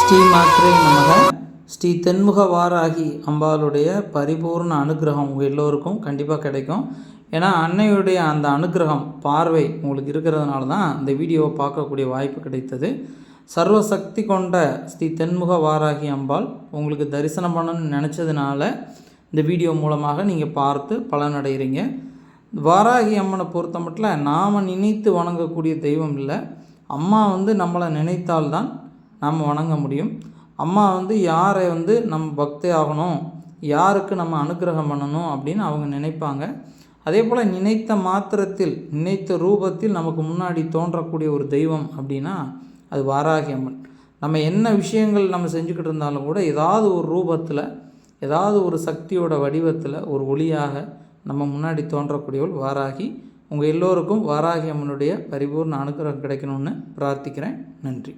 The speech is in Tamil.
ஸ்ரீ மாத்ரே நமக. ஸ்ரீ தென்முக வாராகி அம்பாளுடைய பரிபூர்ண அனுகிரகம் உங்கள் எல்லோருக்கும் கண்டிப்பாக கிடைக்கும். ஏன்னா அன்னையுடைய அந்த அனுகிரகம் பார்வை உங்களுக்கு இருக்கிறதுனால தான் இந்த வீடியோவை பார்க்கக்கூடிய வாய்ப்பு கிடைத்தது. சர்வசக்தி கொண்ட ஸ்ரீ தென்முக வாராகி அம்பாள் உங்களுக்கு தரிசனம் பண்ணணும்னு நினச்சதுனால இந்த வீடியோ மூலமாக நீங்கள் பார்த்து பலனடைகிறீங்க. வாராகி அம்மனை பொறுத்த மட்டும் நாம் நினைத்து வணங்கக்கூடிய தெய்வம் இல்லை. அம்மா நம்மளை நினைத்தால்தான் நம்ம வணங்க முடியும். அம்மா யாரை நம்ம பக்தி ஆகணும், யாருக்கு நம்ம அனுகிரகம் பண்ணணும் அப்படின்னு அவங்க நினைப்பாங்க. அதே போல் நினைத்த மாத்திரத்தில் நினைத்த ரூபத்தில் நமக்கு முன்னாடி தோன்றக்கூடிய ஒரு தெய்வம் அப்படின்னா அது வாராகி அம்மன். நம்ம என்ன விஷயங்கள் நம்ம செஞ்சுக்கிட்டு இருந்தாலும் கூட ஏதாவது ஒரு ரூபத்தில், ஏதாவது ஒரு சக்தியோட வடிவத்தில், ஒரு ஒளியாக நம்ம முன்னாடி தோன்றக்கூடியவள் வாராகி. உங்கள் எல்லோருக்கும் வாராகி அம்மனுடைய பரிபூர்ண அனுகிரகம் கிடைக்கணும்னு பிரார்த்திக்கிறேன். நன்றி.